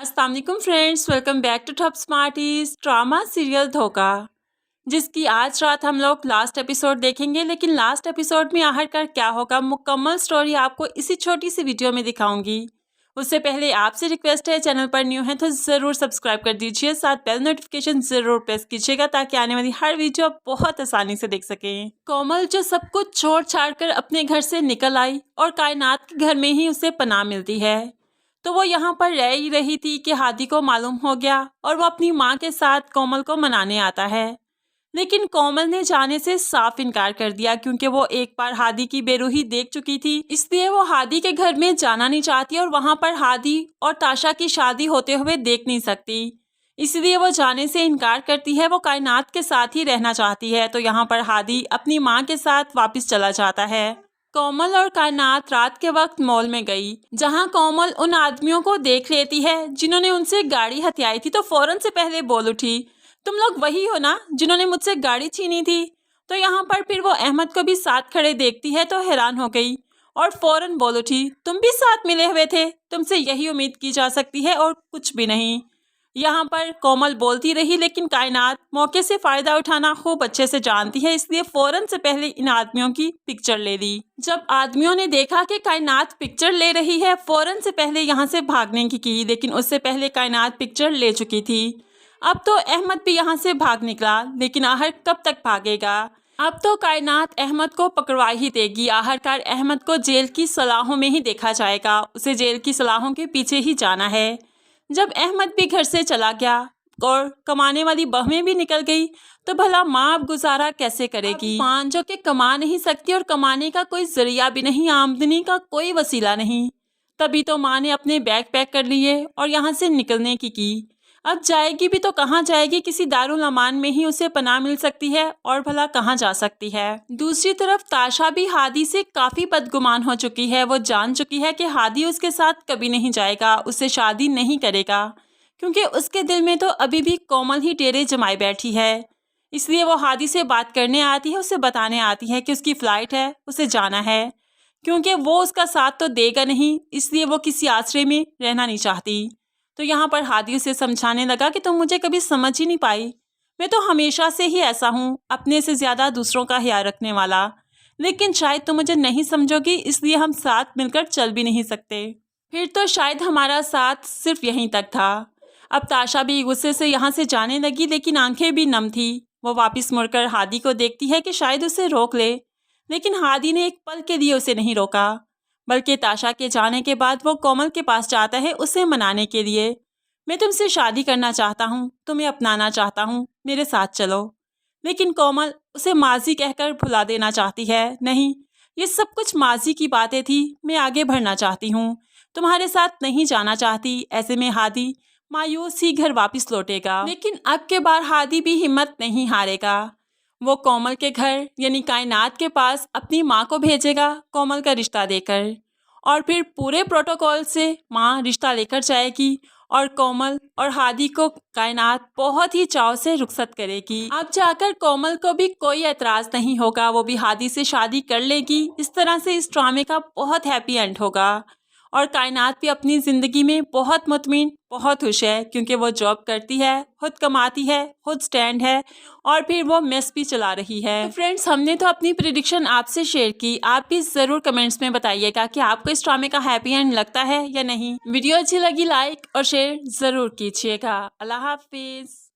अस्सलाम वालेकुम friends, welcome back to Top Smarties drama serial Dhokha, जिसकी आज रात हम लोग लास्ट एपिसोड देखेंगे। लेकिन लास्ट एपिसोड में आखिरकार क्या होगा, मुकम्मल स्टोरी आपको इसी छोटी सी वीडियो में दिखाऊंगी। उससे पहले आपसे रिक्वेस्ट है, चैनल पर न्यू है तो ज़रूर सब्सक्राइब कर दीजिए, साथ बेल नोटिफिकेशन ज़रूर प्रेस कीजिएगा ताकि आने वाली हर वीडियो आप बहुत आसानी से देख सकें। कोमल जो सब कुछ छोड़ छाड़ कर अपने घर से निकल आई और कायनात के घर में ही उसे पनाह मिलती है, तो वो यहाँ पर रह ही रही थी कि हादी को मालूम हो गया और वो अपनी माँ के साथ कोमल को मनाने आता है। लेकिन कोमल ने जाने से साफ इनकार कर दिया, क्योंकि वो एक बार हादी की बेरूही देख चुकी थी, इसलिए वो हादी के घर में जाना नहीं चाहती और वहाँ पर हादी और ताशा की शादी होते हुए देख नहीं सकती। इसलिए वो जाने से इनकार करती है, वो कायनात के साथ ही रहना चाहती है। तो यहाँ पर हादी अपनी माँ के साथ वापस चला जाता है। कोमल और कायनात रात के वक्त मॉल में गई, जहां कोमल उन आदमियों को देख लेती है जिन्होंने उनसे गाड़ी हथियाई थी। तो फौरन से पहले बोल उठी, तुम लोग वही हो ना जिन्होंने मुझसे गाड़ी छीनी थी। तो यहाँ पर फिर वो अहमद को भी साथ खड़े देखती है तो हैरान हो गई और फौरन बोल उठी, तुम भी साथ मिले हुए थे, तुमसे यही उम्मीद की जा सकती है और कुछ भी नहीं। यहाँ पर कोमल बोलती रही, लेकिन कायनात मौके से फ़ायदा उठाना खूब अच्छे से जानती है, इसलिए फ़ौरन से पहले इन आदमियों की पिक्चर ले ली। जब आदमियों ने देखा कि कायनात पिक्चर ले रही है, फ़ौरन से पहले यहाँ से भागने की, लेकिन उससे पहले कायनात पिक्चर ले चुकी थी। अब तो अहमद भी यहाँ से भाग निकला, लेकिन आखिर कब तक भागेगा। अब तो कायनात अहमद को पकड़वा ही देगी। आखिरकार अहमद को जेल की सलाहों में ही देखा जाएगा, उसे जेल की सलाहों के पीछे ही जाना है। जब अहमद भी घर से चला गया और कमाने वाली बहनें भी निकल गई, तो भला माँ अब गुजारा कैसे करेगी। माँ जो कि कमा नहीं सकती और कमाने का कोई जरिया भी नहीं, आमदनी का कोई वसीला नहीं। तभी तो माँ ने अपने बैग पैक कर लिए और यहाँ से निकलने की। अब जाएगी भी तो कहाँ जाएगी, किसी दारुल अमान में ही उसे पनाह मिल सकती है और भला कहाँ जा सकती है। दूसरी तरफ ताशा भी हादी से काफ़ी बदगुमान हो चुकी है। वो जान चुकी है कि हादी उसके साथ कभी नहीं जाएगा, उससे शादी नहीं करेगा, क्योंकि उसके दिल में तो अभी भी कोमल ही डेरे जमाए बैठी है। इसलिए वो हादी से बात करने आती है, उसे बताने आती है कि उसकी फ़्लाइट है, उसे जाना है, क्योंकि वो उसका साथ तो देगा नहीं, इसलिए वो किसी आश्रय में रहना नहीं चाहती। तो यहाँ पर हादी उसे समझाने लगा कि तुम मुझे कभी समझ ही नहीं पाई, मैं तो हमेशा से ही ऐसा हूँ, अपने से ज़्यादा दूसरों का ख्याल रखने वाला। लेकिन शायद तुम मुझे नहीं समझोगी, इसलिए हम साथ मिलकर चल भी नहीं सकते। फिर तो शायद हमारा साथ सिर्फ यहीं तक था। अब ताशा भी गुस्से से यहाँ से जाने लगी, लेकिन आंखें भी नम थी। वो वापस मुड़कर हादी को देखती है कि शायद उसे रोक ले, लेकिन हादी ने एक पल के लिए उसे नहीं रोका, बल्कि ताशा के जाने के बाद वो कोमल के पास जाता है उसे मनाने के लिए। मैं तुमसे शादी करना चाहता हूँ, तुम्हें अपनाना चाहता हूँ, मेरे साथ चलो। लेकिन कोमल उसे माजी कहकर भुला देना चाहती है। नहीं, ये सब कुछ माजी की बातें थी, मैं आगे बढ़ना चाहती हूँ, तुम्हारे साथ नहीं जाना चाहती। ऐसे में हादी मायूस ही घर वापस लौटेगा। लेकिन अब के बार हादी भी हिम्मत नहीं हारेगा। वो कोमल के घर यानी कायनात के पास अपनी माँ को भेजेगा कोमल का रिश्ता देकर, और फिर पूरे प्रोटोकॉल से माँ रिश्ता लेकर जाएगी और कोमल और हादी को कायनात बहुत ही चाव से रुखसत करेगी। अब जाकर कोमल को भी कोई एतराज़ नहीं होगा, वो भी हादी से शादी कर लेगी। इस तरह से इस ड्रामे का बहुत हैप्पी एंड होगा और कायनात भी अपनी ज़िंदगी में बहुत मुतमिन, बहुत खुश है, क्योंकि वो जॉब करती है, खुद कमाती है, खुद स्टैंड है और फिर वो मेस भी चला रही है। तो फ्रेंड्स, हमने तो अपनी प्रेडिक्शन आपसे शेयर की, आप भी ज़रूर कमेंट्स में बताइएगा कि आपको इस ड्रामे का हैप्पी एंड लगता है या नहीं। वीडियो अच्छी लगी लाइक और शेयर ज़रूर कीजिएगा। अल्लाह हाफिज़।